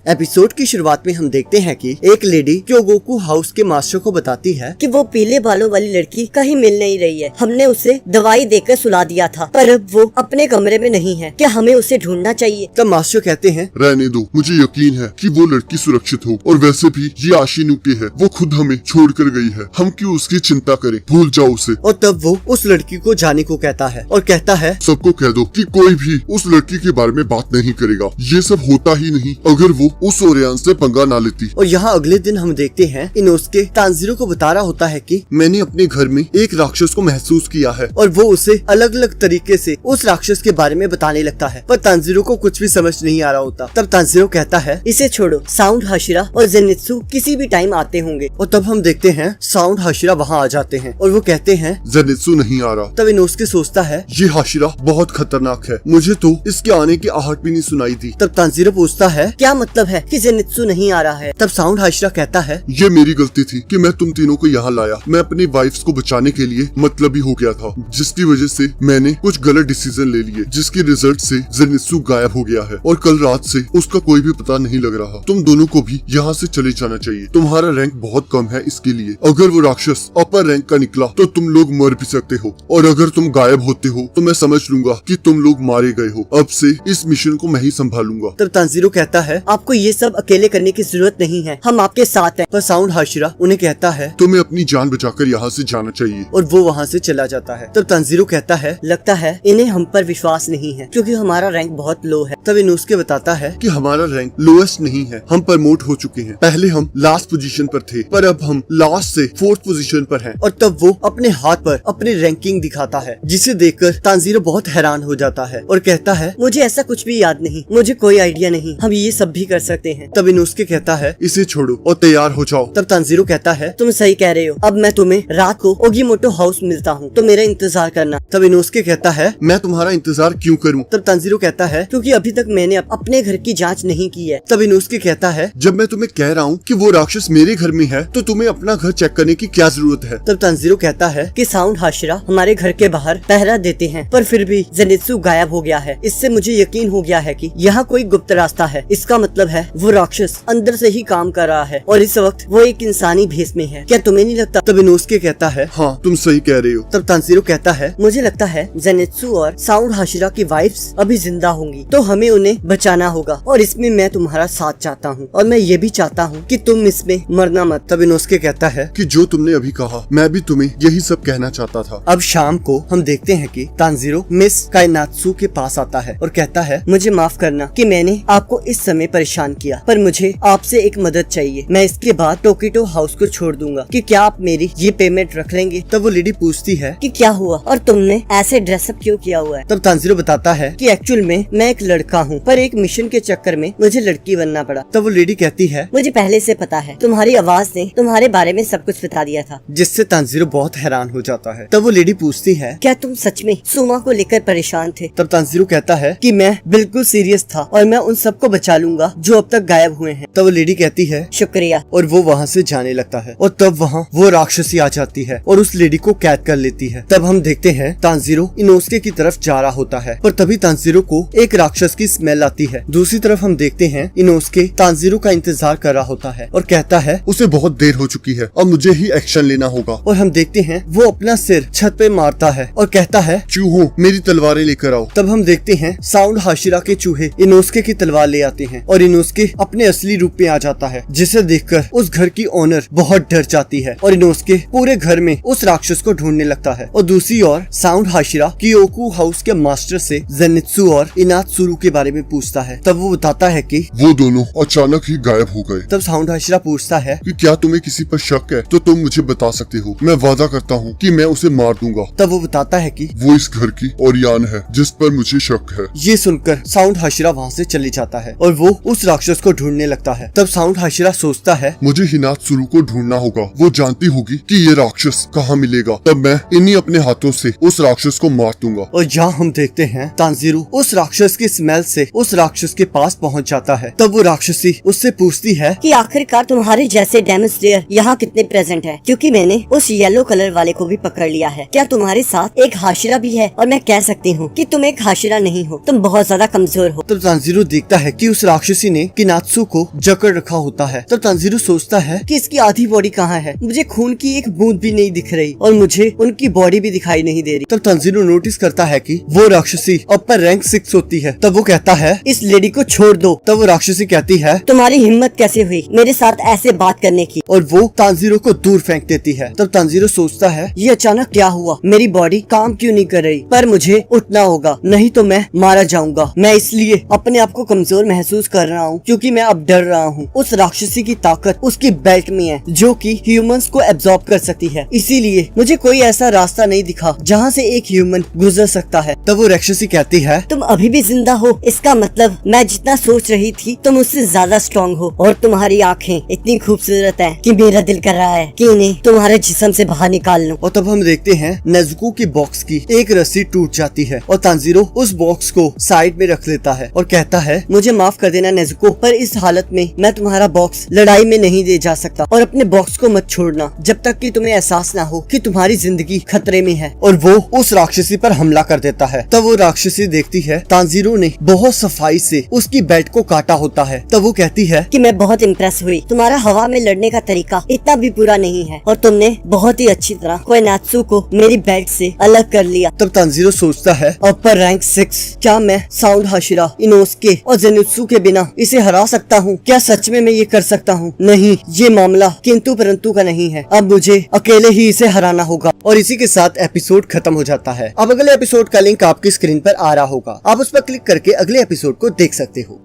Episode की शुरुआत में हम देखते हैं कि एक लेडी क्योगोकू हाउस के मास्टर को बताती है कि वो पीले बालों वाली लड़की कहीं मिल नहीं रही है। हमने उसे दवाई देकर सुला दिया था, पर अब वो अपने कमरे में नहीं है। क्या हमें उसे ढूंढना चाहिए? तब मास्टर कहते हैं, रहने दो, मुझे यकीन है कि वो लड़की सुरक्षित हो। और वैसे भी ये आशिनुके है, वो खुद हमें छोड़ कर गई है। हम क्यों उसकी चिंता करें, भूल जाओ उसे। और तब वो उस लड़की को जाने को कहता है और कहता है, सबको कह दो कि कोई भी उस लड़की के बारे में बात नहीं करेगा। ये सब होता ही नहीं अगर वो उस ओरियान से पंगा ना लेती। और यहाँ अगले दिन हम देखते हैं इनोस्के तांजीरो को बता रहा होता है कि मैंने अपने घर में एक राक्षस को महसूस किया है, और वो उसे अलग अलग तरीके से उस राक्षस के बारे में बताने लगता है। पर तांजीरो को कुछ भी समझ नहीं आ रहा होता। तब तांजीरो कहता है, इसे छोड़ो, साउंड हाशिरा और जेनित्सु किसी भी टाइम आते होंगे। और तब हम देखते हैं साउंड हाशिरा वहाँ आ जाते हैं और वो कहते हैं, जेनित्सु नहीं आ रहा। तब इनोस्के सोचता है, ये हाशिरा बहुत खतरनाक है, मुझे तो इसके आने की आहट भी नहीं सुनाई दी। तब तांजीरो पूछता है, क्या मतलब है कि जेनित्सु नहीं आ रहा है? तब साउंड हाशिरा कहता है, ये मेरी गलती थी कि मैं तुम तीनों को यहाँ लाया। मैं अपनी वाइफ्स को बचाने के लिए मतलबी हो गया था, जिसकी वजह से मैंने कुछ गलत डिसीजन ले लिए, जिसके रिजल्ट से जेनित्सु गायब हो गया है और कल रात से उसका कोई भी पता नहीं लग रहा। तुम दोनों को भी यहाँ से चले जाना चाहिए। तुम्हारा रैंक बहुत कम है इसके लिए। अगर वो राक्षस अपर रैंक का निकला तो तुम लोग मर भी सकते हो, और अगर तुम गायब होते हो तो मैं समझ लूंगा कि तुम लोग मारे गए हो। अब से इस मिशन को मैं ही संभालूंगा। तब तांजीरो कहता है, आपको ये सब अकेले करने की जरूरत नहीं है, हम आपके साथ हैं। पर साउंड हाशिरा उन्हें कहता है, तुम्हें अपनी जान बचाकर यहाँ से जाना चाहिए। और वो वहाँ से चला जाता है। तब तांजीरो कहता है, लगता है इन्हें हम पर विश्वास नहीं है, क्योंकि हमारा रैंक बहुत लो है। तब इनोस्के बताता है कि हमारा रैंक लोएस्ट नहीं है, हम प्रमोट हो चुके हैं। पहले हम लास्ट पोजीशन पर थे, पर अब हम लास्ट से 4th पोजीशन पर हैं। और तब वो अपने हाथ पर अपनी रैंकिंग दिखाता है, जिसे देखकर तांजीरो बहुत हैरान हो जाता है और कहता है, मुझे ऐसा कुछ भी याद नहीं, मुझे कोई आइडिया नहीं, हम ये सब भी कर सकते हैं। तब इनोस्के कहता है, इसे छोड़ो और तैयार हो जाओ। तब तांजीरो कहता है, तुम सही कह रहे हो, अब मैं तुम्हें रात को ओगीमोटो हाउस मिलता हूँ, तो मेरा इंतजार करना। तब इनोस्के कहता है, मैं तुम्हारा इंतजार क्यों करूं? तब तांजीरो कहता है, क्योंकि अभी तक मैंने अपने घर की जांच नहीं की है। तब इनोस्के कहता है, जब मैं तुम्हें कह रहा हूँ कि वो राक्षस मेरे घर में है, तो तुम्हें अपना घर चेक करने की क्या जरूरत है? तब तांजीरो कहता है कि साउंड हाशिरा हमारे घर के बाहर पहरा देते हैं, पर फिर भी जेनित्सु गायब हो गया है। इससे मुझे यकीन हो गया है कि यहाँ कोई गुप्त रास्ता है। इसका मतलब है वो राक्षस अंदर से ही काम कर रहा है, और इस वक्त वो एक इंसानी भेष में है। क्या तुम्हें नहीं लगता? तब इनोस्के कहता है, हाँ तुम सही कह रहे हो। तब तांजीरो कहता है, मुझे लगता है जेनित्सु और साउंड हाशिरा की वाइफ्स अभी जिंदा होंगी, तो हमें उन्हें बचाना होगा, और इसमें मैं तुम्हारा साथ चाहता हूँ, और मैं ये भी चाहता हूँ कि तुम इसमें मरना मत। तब इनोस्के कहता है कि जो तुमने अभी कहा, मैं भी तुम्हें यही सब कहना चाहता था। अब शाम को हम देखते हैं कि तांजीरो मिस काइनात्सु के पास आता है और कहता है, मुझे माफ करना कि मैंने आपको इस समय परेशान किया, पर मुझे आपसे एक मदद चाहिए। मैं इसके बाद टोकिटो हाउस को छोड़ दूंगा, कि क्या आप मेरी ये पेमेंट रख लेंगे? तब वो लेडी पूछती है कि क्या हुआ और तुमने ऐसे ड्रेसअप क्यों किया हुआ है? तब तांजीरो बताता है कि एक्चुअल में मैं एक लड़का हूँ, पर एक मिशन के चक्कर में मुझे लड़की बनना पड़ा। तब वो लेडी कहती है, मुझे पहले से पता है, तुम्हारी आवाज ने तुम्हारे बारे में सब कुछ बता दिया था। जिससे तांजीरो बहुत हैरान हो जाता है। तब वो लेडी पूछती है, क्या तुम सच में सुमा को लेकर परेशान थे? तब तांजीरो कहता है कि मैं बिल्कुल सीरियस था, और मैं उन सबको बचा लूंगा जो अब तक गायब हुए हैं। तब वो लेडी कहती है, शुक्रिया, और वो वहाँ से जाने लगता है। और तब वहाँ वो राक्षसी आ जाती है और उस लेडी को कैद कर लेती है। तब हम देखते हैं तांजीरो इनोस्के की तरफ जा रहा होता है, पर तभी तांजीरो को एक राक्षस की स्मेल आती है। दूसरी तरफ हम देखते हैं इनोस्के तांजीरो का इंतजार कर रहा होता है और कहता है, उसे बहुत देर हो चुकी है, अब मुझे ही एक्शन लेना होगा। और हम देखते हैं वो अपना सिर छत पे मारता है और कहता है, चूहों मेरी तलवारें लेकर आओ। तब हम देखते हैं साउंड हाशिरा के चूहे इनोस्के की तलवार ले आते हैं, और इनोस्के अपने असली रूप में आ जाता है, जिसे देखकर उस घर की ओनर बहुत डर जाती है, और इनोस्के पूरे घर में उस राक्षस को ढूंढने लगता है। और दूसरी ओर साउंड हाशिरा क्योगोकू हाउस के मास्टर से जेनित्सु और इनात्सुरु के बारे में पूछता है। तब वो बताता है कि वो दोनों अचानक ही गायब हो गए। तब साउंड हाशिरा पूछता है कि क्या तुम्हें किसी पर शक है तो तुम मुझे बता सकते हो, मैं वादा करता हूँ कि मैं उसे मार दूंगा। तब वो बताता है कि वो इस घर की ओरियान है जिस पर मुझे शक है। ये सुनकर साउंड हाशिरा वहाँ से चले जाता है और वो उस राक्षस को ढूंढने लगता है। तब साउंड हाशिरा सोचता है, मुझे हिनात्सुरु को ढूंढना होगा, वो जानती होगी कि ये राक्षस कहाँ मिलेगा, तब मैं इन्हीं अपने हाथों से उस राक्षस को मार दूंगा। और यहाँ हम देखते हैं तांजीरो उस राक्षस की स्मेल से उस राक्षस के पास पहुँच जाता है। तब वो राक्षसी उससे पूछती है कि आखिरकार तुम्हारे जैसे डेमन स्लेयर यहाँ कितने प्रेजेंट है, क्योंकि मैंने उस येलो कलर वाले को भी पकड़ लिया है। क्या तुम्हारे साथ एक हाशिरा भी है? और मैं कह सकती हूँ कि तुम एक हाशिरा नहीं हो, तुम बहुत ज्यादा कमजोर हो। तब तांजीरो देखता है कि उस राक्षसी ने किनात्सु को जकड़ रखा होता है। तब तांजीरो सोचता है कि इसकी आधी बॉडी कहाँ है। मुझे खून की एक बूंद भी नहीं दिख रही और मुझे उनकी बॉडी भी दिखाई नहीं दे रही। तब तांजीरो नोटिस करता है कि वो राक्षसी अपर रैंक 6 होती है। तब वो कहता है इस लेडी को छोड़ दो। तब वो राक्षसी कहती है तुम्हारी हिम्मत कैसे हुई मेरे साथ ऐसे बात करने की। और वो तांजीरो को दूर फेंक देती है। तब तांजीरो सोचता है ये अचानक क्या हुआ, मेरी बॉडी काम क्यों नहीं कर रही। पर मुझे उठना होगा नहीं तो मैं मारा जाऊंगा। मैं इसलिए अपने आप को कमजोर महसूस कर रहा हूँ क्योंकि मैं अब डर रहा हूँ। उस राक्षसी की ताकत उसकी बेल्ट में है जो कि ह्यूमंस को एब्जॉर्ब कर सकती है। इसीलिए मुझे कोई ऐसा रास्ता नहीं दिखा जहाँ से एक ह्यूमन गुजर सकता है। तब वो राक्षसी कहती है तुम अभी भी जिंदा हो, इसका मतलब मैं जितना सोच रही थी तुम उससे ज्यादा स्ट्रॉन्ग हो और तुम्हारी आंखें इतनी खूबसूरत हैं कि मेरा दिल कर रहा है कि इन्हें तुम्हारे जिस्म से बाहर निकाल लूं। और तब हम देखते हैं नेजुको की बॉक्स की एक रस्सी टूट जाती है और तांजीरो उस बॉक्स को साइड में रख लेता है और कहता है मुझे माफ कर देना नेजुको, पर इस हालत में मैं तुम्हारा बॉक्स लड़ाई में नहीं ले जा सकता और अपने बॉक्स को मत छोड़ना जब तक कि तुम्हें एहसास ना हो कि तुम्हारी जिंदगी खतरे में है। और वो उस राक्षसी पर हमला कर देता है। तब वो राक्षसी देखती है तांजीरो ने बहुत सफाई से उसकी बेल्ट को काटा होता है। तब वो कहती है कि मैं बहुत इम्प्रेस हुई, तुम्हारा हवा में लड़ने का तरीका इतना भी बुरा नहीं है और तुमने बहुत ही अच्छी तरह कोएनात्सु को मेरी बेल्ट से अलग कर लिया। तब तांजीरो सोचता है अपर रैंक 6, क्या मैं साउंड हाशिरा, इनोस्के और जेनुत्सु के बिना इसे हरा सकता हूँ? क्या सच में मैं ये कर सकता हूँ? नहीं, ये मामला किंतु परंतु का नहीं है। अब मुझे अकेले ही इसे हराना होगा। और इसी के साथ एपिसोड खत्म हो जाता है। अब अगले एपिसोड का लिंक आपकी स्क्रीन पर आ रहा होगा, आप उस पर क्लिक करके अगले एपिसोड को देख सकते हो।